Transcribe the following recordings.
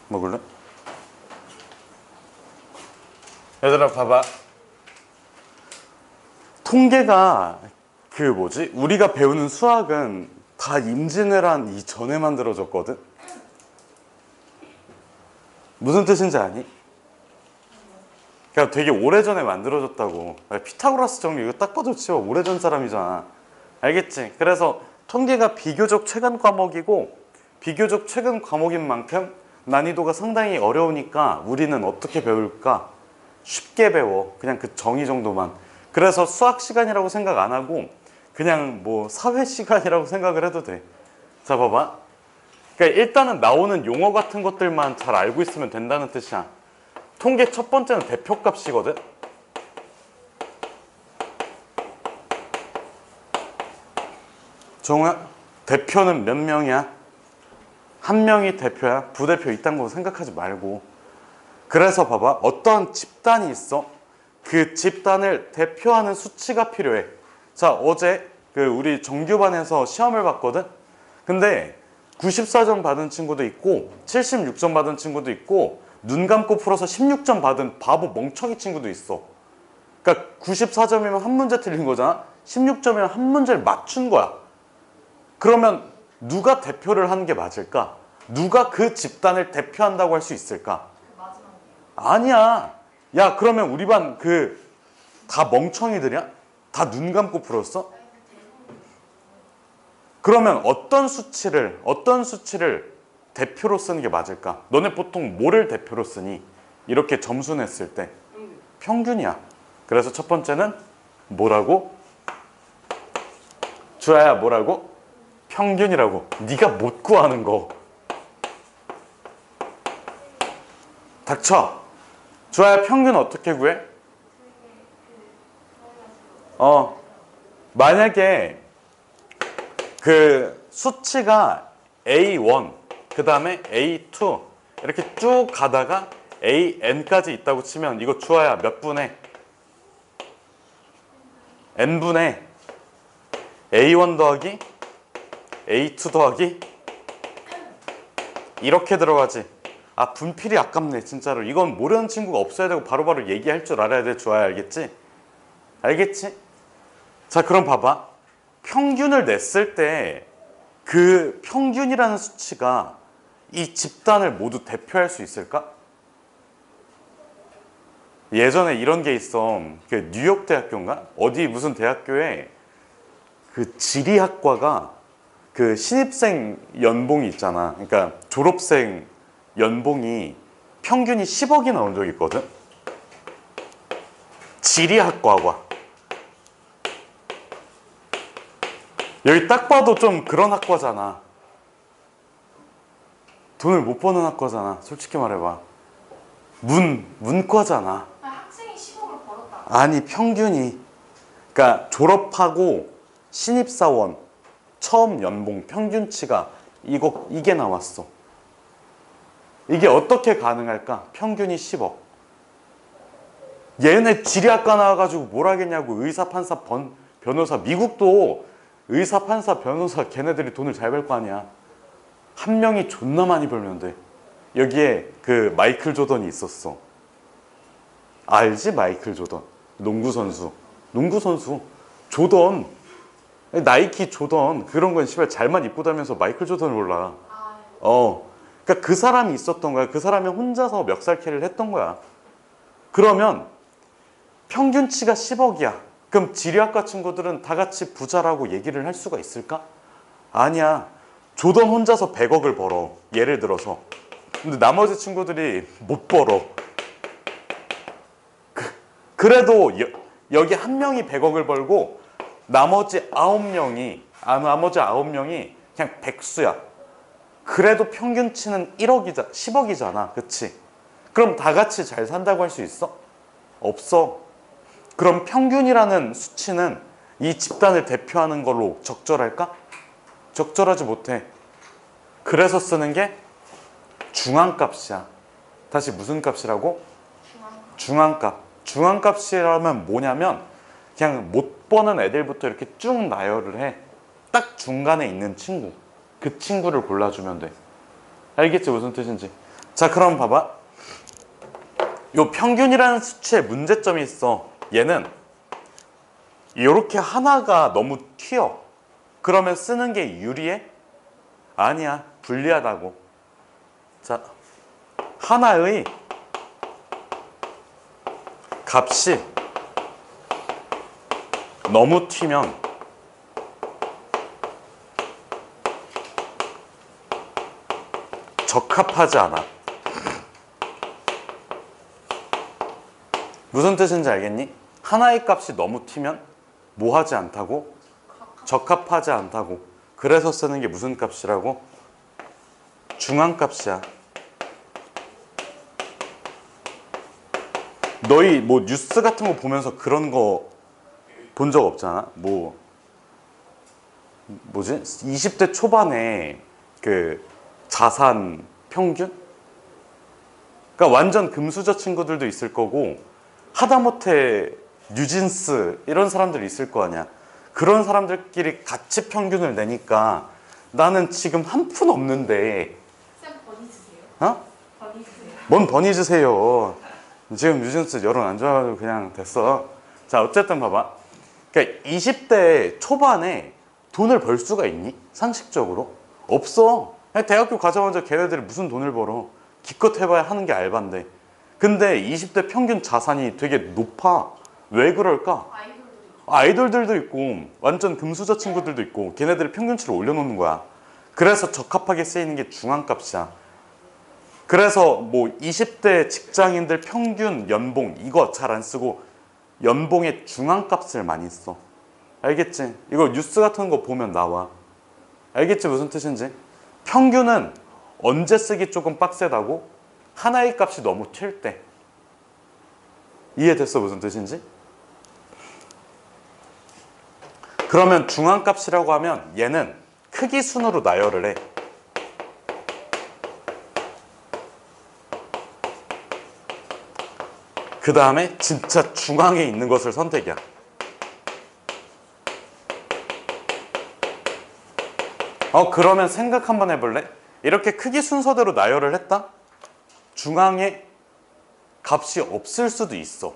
먹을래? 얘들아 봐봐. 통계가 그 뭐지? 우리가 배우는 수학은 다 임진왜란 이전에 만들어졌거든? 무슨 뜻인지 아니? 그러니까 되게 오래전에 만들어졌다고. 피타고라스 정리 이거 딱 봐도 치워 오래전 사람이잖아. 알겠지? 그래서 통계가 비교적 최근 과목이고 비교적 최근 과목인 만큼 난이도가 상당히 어려우니까 우리는 어떻게 배울까? 쉽게 배워. 그냥 그 정의 정도만. 그래서 수학 시간이라고 생각 안 하고 그냥 뭐 사회 시간이라고 생각을 해도 돼. 자 봐봐. 그러니까 일단은 나오는 용어 같은 것들만 잘 알고 있으면 된다는 뜻이야. 통계 첫 번째는 대표값이거든. 정우야, 대표는 몇 명이야? 한 명이 대표야? 부대표 이딴 거 생각하지 말고. 그래서 봐봐. 어떤 집단이 있어. 그 집단을 대표하는 수치가 필요해. 자, 어제 그 우리 정규반에서 시험을 봤거든. 근데 94점 받은 친구도 있고 76점 받은 친구도 있고 눈 감고 풀어서 16점 받은 바보 멍청이 친구도 있어. 그러니까 94점이면 한 문제 틀린 거잖아. 16점이면 한 문제를 맞춘 거야. 그러면 누가 대표를 하는 게 맞을까? 누가 그 집단을 대표한다고 할 수 있을까? 아니야. 야, 그러면 우리 반 그 다 멍청이들이야? 다 눈 감고 풀었어? 그러면 어떤 수치를 대표로 쓰는 게 맞을까? 너네 보통 뭐를 대표로 쓰니? 이렇게 점수 냈을 때 평균이야. 그래서 첫 번째는 뭐라고? 주아야, 뭐라고? 평균이라고. 네가 못 구하는 거. 닥쳐. 주아야, 평균 어떻게 구해? 만약에 그 수치가 A1 그 다음에 A2 이렇게 쭉 가다가 AN까지 있다고 치면 이거 주아야 몇 분의? N분의 A1 더하기 A2 더하기 이렇게 들어가지. 아, 분필이 아깝네 진짜로. 이건 모르는 친구가 없어야 되고 바로바로 얘기할 줄 알아야 돼. 주아야, 알겠지? 알겠지? 자, 그럼 봐봐. 평균을 냈을 때 그 평균이라는 수치가 이 집단을 모두 대표할 수 있을까? 예전에 이런 게 있어. 그 뉴욕 대학교인가? 어디 무슨 대학교에 그 지리학과가 그 신입생 연봉이 있잖아. 그러니까 졸업생 연봉이 평균이 10억이 나온 적이 있거든. 지리학과가. 여기 딱 봐도 좀 그런 학과잖아. 돈을 못 버는 학과잖아. 솔직히 말해봐. 문과잖아. 학생이 10억을 벌었다. 아니, 평균이. 그러니까 졸업하고 신입사원 처음 연봉 평균치가 이게 나왔어. 이게 어떻게 가능할까? 평균이 10억. 얘네 지리학과 나와가지고 뭘 하겠냐고. 의사, 판사, 변호사. 미국도 의사, 판사, 변호사 걔네들이 돈을 잘 벌 거 아니야. 한 명이 존나 많이 벌면 돼. 여기에 그 마이클 조던이 있었어. 알지? 마이클 조던. 농구선수. 조던. 나이키 조던. 그런 건 씨발 잘만 입고 다니면서 마이클 조던을 몰라. 그러니까 그 사람이 있었던 거야. 그 사람이 혼자서 멱살캐리를 했던 거야. 그러면 평균치가 10억이야. 그럼 지리학과 친구들은 다 같이 부자라고 얘기를 할 수가 있을까? 아니야. 조던 혼자서 100억을 벌어. 예를 들어서. 근데 나머지 친구들이 못 벌어. 그래도 여기 한 명이 100억을 벌고 나머지 9명이 그냥 백수야. 그래도 평균치는 10억이잖아. 그치? 그럼 다 같이 잘 산다고 할 수 있어? 없어. 그럼 평균이라는 수치는 이 집단을 대표하는 걸로 적절할까? 적절하지 못해. 그래서 쓰는 게 중앙값이야. 다시 무슨 값이라고? 중앙값. 중앙값이라면 뭐냐면 그냥 못 버는 애들부터 이렇게 쭉 나열을 해. 딱 중간에 있는 친구. 그 친구를 골라주면 돼. 알겠지 무슨 뜻인지. 자 그럼 봐봐. 요 평균이라는 수치에 문제점이 있어. 얘는 이렇게 하나가 너무 튀어. 그러면 쓰는 게 유리해? 아니야. 불리하다고. 자, 하나의 값이 너무 튀면 적합하지 않아. 무슨 뜻인지 알겠니? 하나의 값이 너무 튀면 뭐 하지 않다고? 적합하지 않다고. 그래서 쓰는 게 무슨 값이라고? 중앙값이야. 너희 뭐 뉴스 같은 거 보면서 그런 거 본 적 없잖아? 뭐지? 20대 초반에 그 자산 평균? 그러니까 완전 금수저 친구들도 있을 거고 하다못해 뉴진스 이런 사람들 있을 거 아니야. 그런 사람들끼리 같이 평균을 내니까 나는 지금 한 푼 없는데. 쌤 버니 주세요. 어? 버니 주세요. 뭔 버니 주세요. 지금 뉴진스 여론 안 좋아가지고 그냥 됐어. 자 어쨌든 봐봐. 그러니까 20대 초반에 돈을 벌 수가 있니? 상식적으로? 없어. 그냥 대학교 가자마자 걔네들이 무슨 돈을 벌어. 기껏 해봐야 하는 게 알바인데. 근데 20대 평균 자산이 되게 높아. 왜 그럴까? 아이돌들도 있고 완전 금수저 친구들도 있고 걔네들이 평균치를 올려놓는 거야. 그래서 적합하게 쓰이는 게 중앙값이야. 그래서 뭐 20대 직장인들 평균 연봉 이거 잘 안 쓰고 연봉의 중앙값을 많이 써. 알겠지? 이거 뉴스 같은 거 보면 나와. 알겠지 무슨 뜻인지? 평균은 언제 쓰기 조금 빡세다고? 하나의 값이 너무 튈 때. 이해됐어 무슨 뜻인지? 그러면 중앙값이라고 하면 얘는 크기 순으로 나열을 해. 그 다음에 진짜 중앙에 있는 것을 선택이야. 그러면 생각 한번 해볼래? 이렇게 크기 순서대로 나열을 했다? 중앙에 값이 없을 수도 있어.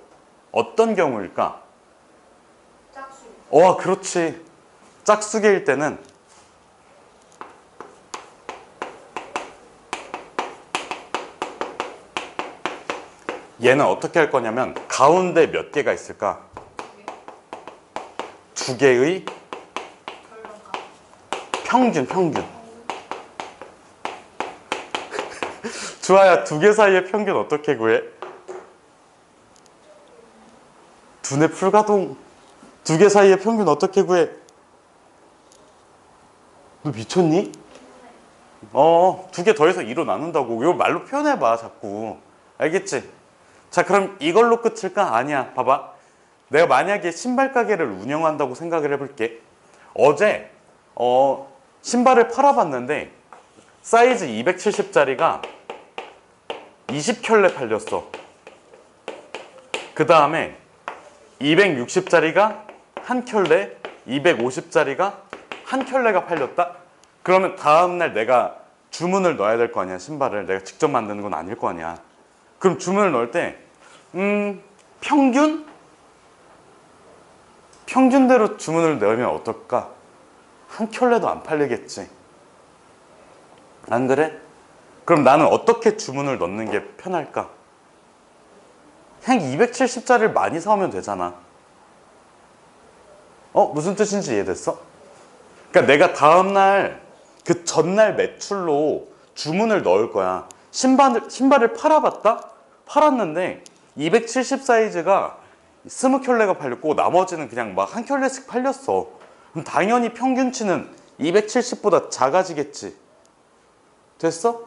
어떤 경우일까? 짝수. 그렇지. 짝수개일 때는 얘는 어떻게 할 거냐면 가운데 몇 개가 있을까? 두 개의 평균. 주아야, 두 개 사이의 평균 어떻게 구해? 두뇌 풀가동. 두 개 사이의 평균 어떻게 구해? 너 미쳤니? 두 개 더해서 2로 나눈다고. 이거 말로 표현해봐 자꾸. 알겠지? 자, 그럼 이걸로 끝일까? 아니야. 봐봐. 내가 만약에 신발 가게를 운영한다고 생각을 해볼게. 어제 신발을 팔아봤는데 사이즈 270짜리가 20켤레 팔렸어. 그 다음에 260짜리가 한 켤레, 250짜리가 한 켤레가 팔렸다? 그러면 다음날 내가 주문을 넣어야 될 거 아니야. 신발을 내가 직접 만드는 건 아닐 거 아니야. 그럼 주문을 넣을 때 평균대로 주문을 넣으면 어떨까? 한 켤레도 안 팔리겠지. 안 그래? 그럼 나는 어떻게 주문을 넣는 게 편할까? 그냥 270짜리를 많이 사오면 되잖아. 무슨 뜻인지 이해됐어? 그러니까 내가 다음날 그 전날 매출로 주문을 넣을 거야. 신발을 팔아봤다? 팔았는데 270 사이즈가 20켤레가 팔렸고 나머지는 그냥 막 한 켤레씩 팔렸어. 그럼 당연히 평균치는 270보다 작아지겠지. 됐어?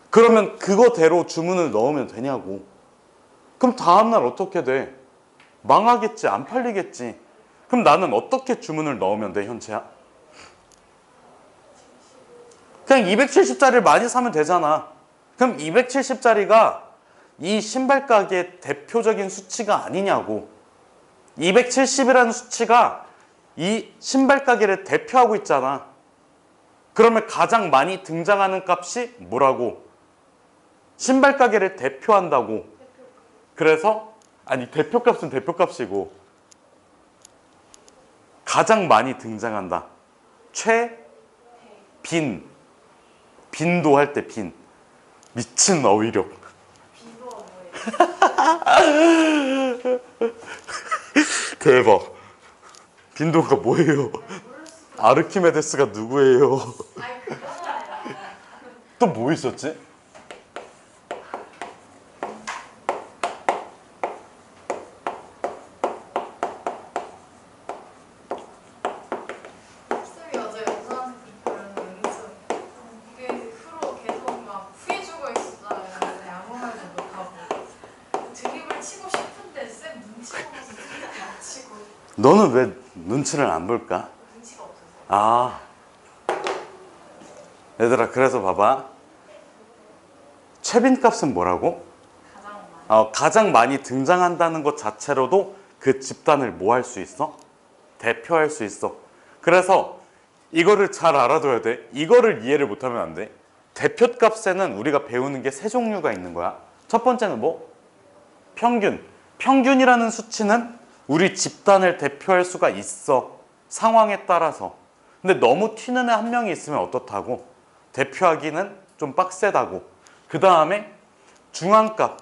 그러면 그거대로 주문을 넣으면 되냐고. 그럼 다음날 어떻게 돼? 망하겠지. 안 팔리겠지. 그럼 나는 어떻게 주문을 넣으면 돼, 현채야? 그냥 270짜리를 많이 사면 되잖아. 그럼 270짜리가 이 신발 가게의 대표적인 수치가 아니냐고. 270이라는 수치가 이 신발 가게를 대표하고 있잖아. 그러면 가장 많이 등장하는 값이 뭐라고? 신발 가게를 대표한다고. 그래서 아니 대표값은 대표값이고 가장 많이 등장한다. 빈. 빈도 할 때 빈. 미친 어휘력. 빈도가 뭐예요? 대박. 빈도가 뭐예요? 아르키메데스가 누구예요? 아니 그거잖아요. 또 뭐 있었지? 쌤이 어제 영상 댓글은 연습 이게 후로 계속 막 후회주고 있었잖아요. 근데 아무 말도 못하고 드립을 치고 싶은데 쌤 눈치 보면서 드립을 안 치고 너는 왜 눈치를 안 볼까? 눈치가 없어서 아, 얘들아, 그래서 봐봐. 최빈값은 뭐라고? 가장 많이 가장 많이 등장한다는 것 자체로도 그 집단을 뭐 할 수 있어? 대표할 수 있어. 그래서 이거를 잘 알아둬야 돼. 이거를 이해를 못하면 안 돼. 대표값에는 우리가 배우는 게 세 종류가 있는 거야. 첫 번째는 뭐? 평균. 평균이라는 수치는 우리 집단을 대표할 수가 있어. 상황에 따라서. 근데 너무 튀는 애 한 명이 있으면 어떻다고? 대표하기는 좀 빡세다고. 그 다음에 중앙값.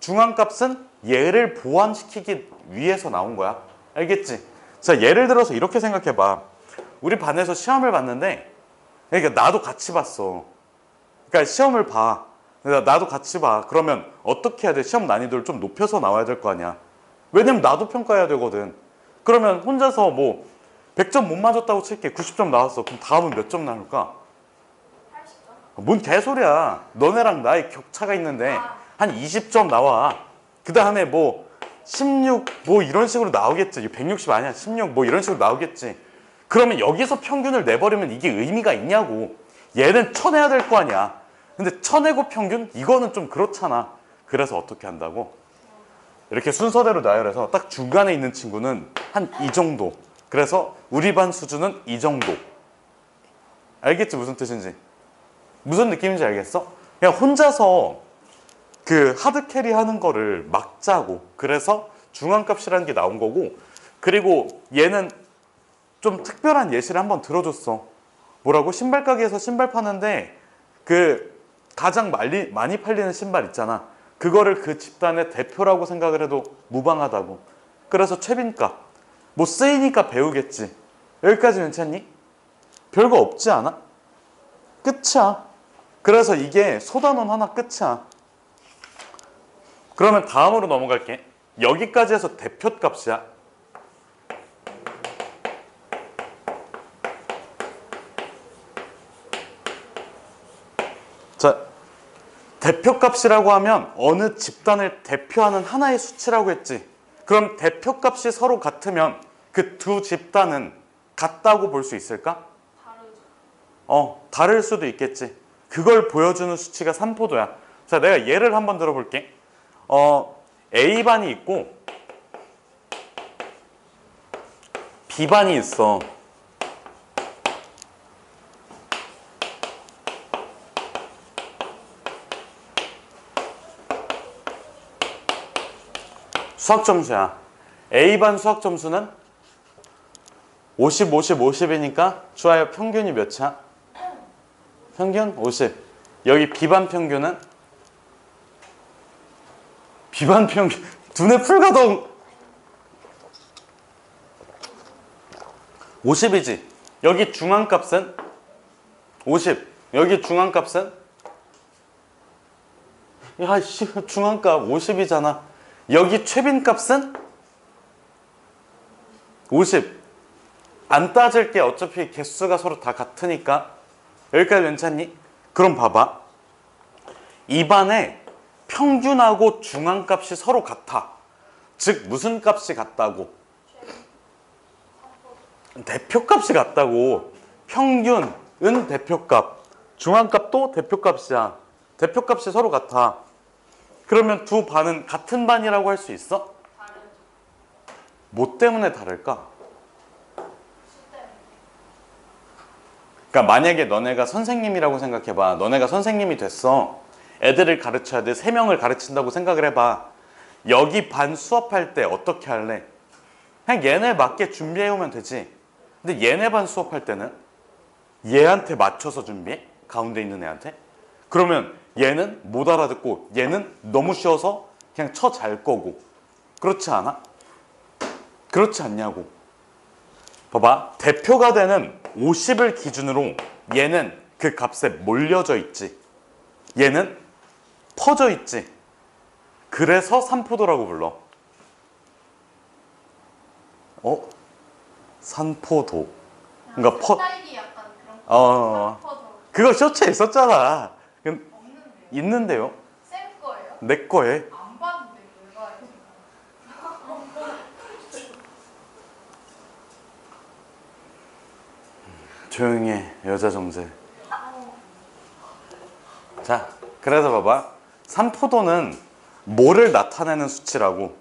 중앙값은 얘를 보완시키기 위해서 나온 거야. 알겠지? 자, 예를 들어서 이렇게 생각해봐. 우리 반에서 시험을 봤는데, 그러니까 나도 같이 봤어. 그러니까 시험을 봐. 나도 같이 봐. 그러면 어떻게 해야 돼? 시험 난이도를 좀 높여서 나와야 될 거 아니야. 왜냐면 나도 평가해야 되거든. 그러면 혼자서 뭐 100점 못 맞았다고 칠게. 90점 나왔어. 그럼 다음은 몇 점 나올까? 80점? 뭔 개소리야. 너네랑 나의 격차가 있는데 한 20점 나와. 그 다음에 뭐 16 뭐 이런 식으로 나오겠지. 160 아니야. 16 뭐 이런 식으로 나오겠지. 그러면 여기서 평균을 내버리면 이게 의미가 있냐고. 얘는 쳐내야 될 거 아니야. 근데 쳐내고 평균? 이거는 좀 그렇잖아. 그래서 어떻게 한다고? 이렇게 순서대로 나열해서 딱 중간에 있는 친구는 한 이 정도. 그래서 우리 반 수준은 이 정도. 알겠지? 무슨 뜻인지. 무슨 느낌인지 알겠어? 그냥 혼자서 그 하드캐리 하는 거를 막자고. 그래서 중앙값이라는 게 나온 거고. 그리고 얘는 좀 특별한 예시를 한번 들어줬어. 뭐라고? 신발 가게에서 신발 파는데 그 가장 많이 팔리는 신발 있잖아. 그거를 그 집단의 대표라고 생각을 해도 무방하다고. 그래서 최빈값. 뭐 쓰이니까 배우겠지. 여기까지 괜찮니? 별거 없지 않아? 끝이야. 그래서 이게 소단원 하나 끝이야. 그러면 다음으로 넘어갈게. 여기까지 해서 대표값이야. 자, 대표값이라고 하면 어느 집단을 대표하는 하나의 수치라고 했지. 그럼 대표값이 서로 같으면 그 두 집단은 같다고 볼 수 있을까? 다르죠. 다를 수도 있겠지. 그걸 보여주는 수치가 산포도야. 자, 내가 예를 한번 들어볼게. A반이 있고 B반이 있어. 수학 점수야. A반 수학 점수는 50, 50, 50이니까 주하여 평균이 몇이야? 평균 50. 여기 B반 평균은? B반 평균 두뇌 풀가동 50이지. 여기 중앙값은 50. 여기 중앙값은? 야, 씨, 중앙값 50이잖아. 여기 최빈값은 50. 안 따질게. 어차피 개수가 서로 다 같으니까. 여기까지 괜찮니? 그럼 봐봐. 이 반에 평균하고 중앙값이 서로 같아. 즉 무슨 값이 같다고? 대표값이 같다고. 평균은 대표값, 중앙값도 대표값이야. 대표값이 서로 같아. 그러면 두 반은 같은 반이라고 할 수 있어? 다르죠. 뭐 때문에 다를까? 수 때문에. 그러니까 만약에 너네가 선생님이라고 생각해봐. 너네가 선생님이 됐어. 애들을 가르쳐야 돼. 3명을 가르친다고 생각을 해봐. 여기 반 수업할 때 어떻게 할래? 그냥 얘네 맞게 준비해오면 되지. 근데 얘네 반 수업할 때는 얘한테 맞춰서 준비해? 가운데 있는 애한테? 그러면 얘는 못 알아듣고 얘는 너무 쉬워서 그냥 쳐 잘 거고. 그렇지 않아? 그렇지 않냐고. 봐봐. 대표가 되는 50을 기준으로 얘는 그 값에 몰려져 있지. 얘는 퍼져 있지. 그래서 산포도라고 불러. 산포도. 그러니까 딸기 약간 그런 거. 산포도. 그거 쇼츠에 있었잖아. 없는데요? 있는데요. 쌤 거예요? 내 거에. 안 봤는데 왜 봐요? 조용히 해. 여자 정제. 자, 그래서 봐봐. 산포도는 뭐를 나타내는 수치라고?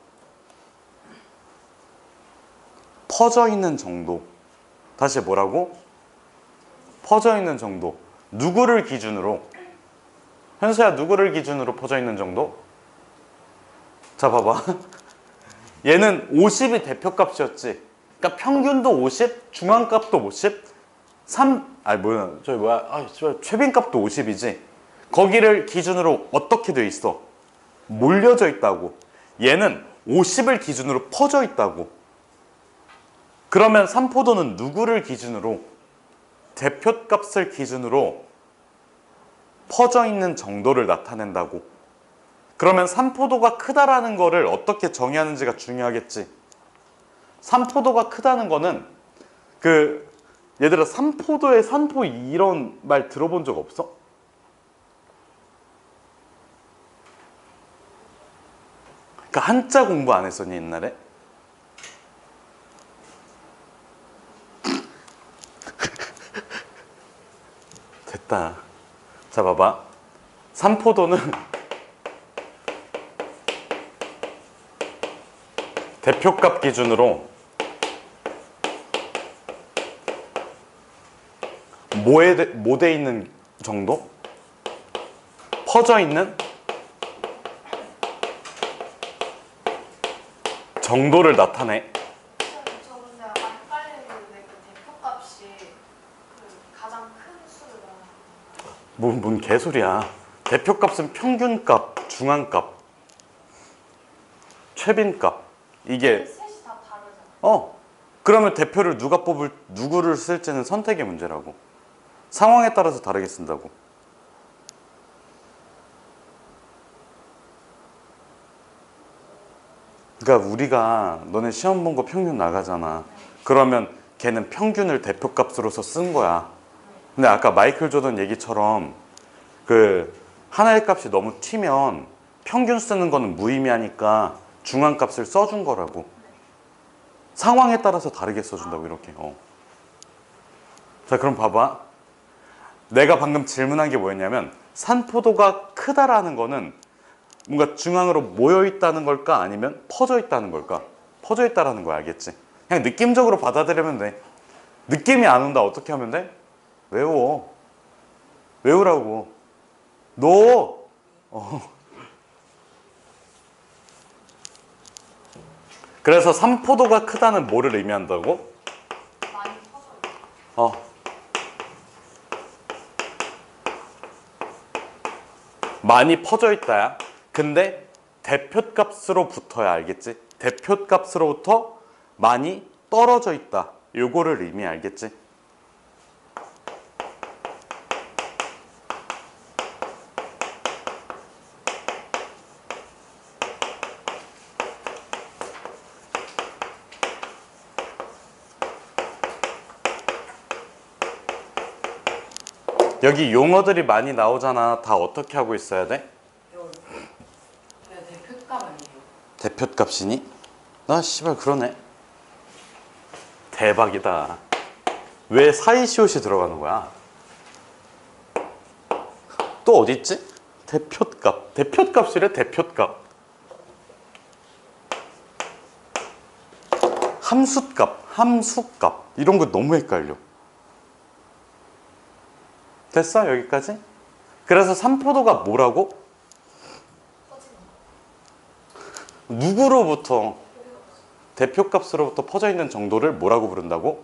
퍼져 있는 정도. 다시 뭐라고? 퍼져 있는 정도. 누구를 기준으로? 현수야, 누구를 기준으로 퍼져 있는 정도? 자, 봐봐. 얘는 50이 대표값이었지. 그러니까 평균도 50, 중앙값도 50, 최빈값도 50이지. 거기를 기준으로 어떻게 돼 있어? 몰려져 있다고. 얘는 50을 기준으로 퍼져 있다고. 그러면 산포도는 누구를 기준으로? 대표값을 기준으로 퍼져 있는 정도를 나타낸다고. 그러면 산포도가 크다라는 거를 어떻게 정의하는지가 중요하겠지. 산포도가 크다는 거는 얘들아, 산포도에 산포 이런 말 들어본 적 없어? 그러니까 한자 공부 안 했었니 옛날에? 됐다. 자, 봐봐. 산포도는 대표값 기준으로 뭐돼 있는 정도? 퍼져 있는 정도를 나타내. 저 근데 약간 헷갈리는데 그 대표값이 그 가장 큰 수를 말하는 뭔 개소리야. 대표값은 평균값, 중앙값, 최빈값. 이게 셋이 다 다르잖아. 그러면 대표를 누구를 쓸지는 선택의 문제라고. 상황에 따라서 다르게 쓴다고. 그러니까 우리가 너네 시험 본 거 평균 나가잖아. 그러면 걔는 평균을 대표값으로서 쓴 거야. 근데 아까 마이클 조던 얘기처럼 하나의 값이 너무 튀면 평균 쓰는 거는 무의미하니까 중앙값을 써준 거라고. 상황에 따라서 다르게 써준다고 이렇게. 자, 그럼 봐봐. 내가 방금 질문한 게 뭐였냐면 산포도가 크다라는 거는 뭔가 중앙으로 모여 있다는 걸까 아니면 퍼져 있다는 걸까? 퍼져 있다라는 거 알겠지? 그냥 느낌적으로 받아들이면 돼. 느낌이 안 온다 어떻게 하면 돼? 외워. 외우라고. 너. 그래서 산포도가 크다는 뭐를 의미한다고? 많이 퍼져 있어. 많이 퍼져 있다야. 근데 대표값으로 붙어야 알겠지? 대표값으로부터 많이 떨어져 있다. 요거를 의미 알겠지? 여기 용어들이 많이 나오잖아. 다 어떻게 하고 있어야 돼? 대표값 아니에요? 대표값이니? 나 씨발 그러네. 대박이다. 왜 사이시옷이 들어가는 거야? 또 어디 있지? 대표값. 대표값이래. 대표값. 함수값. 함수값. 이런 거 너무 헷갈려. 됐어 여기까지? 그래서 삼포도가 뭐라고? 누구로부터 대표값으로부터 퍼져 있는 정도를 뭐라고 부른다고?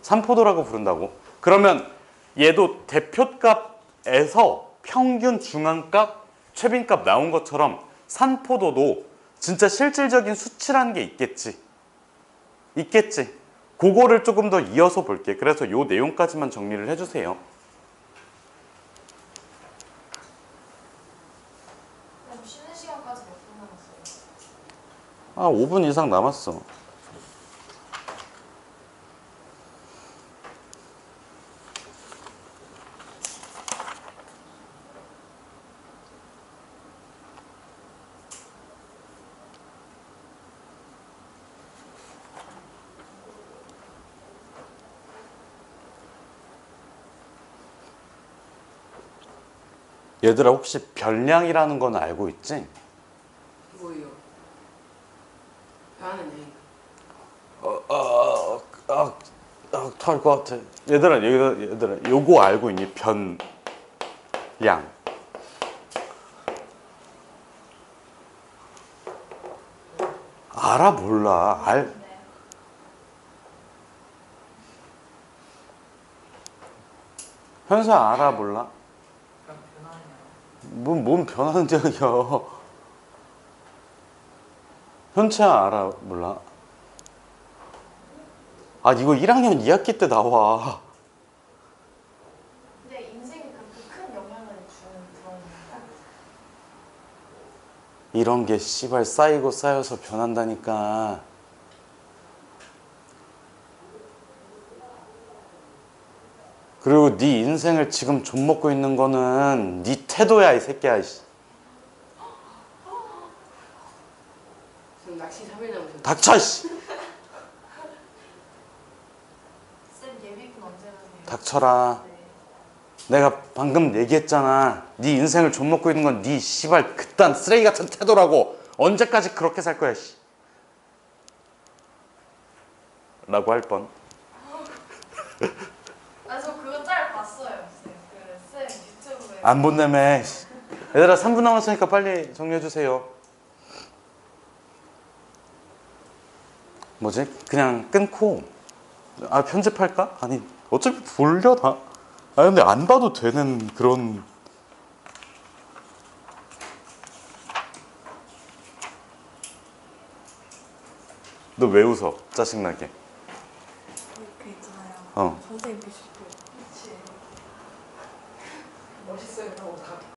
삼포도라고 부른다고. 그러면 얘도 대표값에서 평균 중앙값 최빈값 나온 것처럼 산포도도 진짜 실질적인 수치라는 게 있겠지. 그거를 조금 더 이어서 볼게. 그래서 요 내용까지만 정리를 해주세요. 그럼 쉬는 시간까지 몇 분 남았어요? 아 5분 이상 남았어. 얘들아 혹시 변량이라는 건 알고 있지? 뭐예요? 변하는 토할 것 같아. 얘들아 요거 알고 있니? 변량. 알아 몰라? 네. 현수야 알아 몰라? 뭔 변하는 적이야. 현채야 알아 몰라? 아 이거 1학년 2학기 때 나와. 근데 인생에 그렇게 큰 영향을 주는 그런 이런 게 씨발 쌓이고 쌓여서 변한다니까. 그리고 네 인생을 지금 좀 먹고 있는 거는 네 태도야 이 새끼야. 지금 낚시 3일 남았어요. 닥쳐 씨. 쌤 예비군 언제 가세요? 닥쳐라. 네. 내가 방금 얘기했잖아. 네 인생을 좀 먹고 있는 건 네 씨발 그딴 쓰레기 같은 태도라고. 언제까지 그렇게 살 거야 씨. 라고 할 뻔. 아, 저 그거 짤 봤어요, 쌤. 그 쌤 유튜브에. 안 본다며. 얘들아 3분 남았으니까 빨리 정리해 주세요. 뭐지? 그냥 끊고 편집할까? 아니 어차피 보려나? 근데 안 봐도 되는 그런. 너 왜 웃어? 짜증나게. 그 있잖아요. 어. 선생님 보실 때 그치. 멋있어요.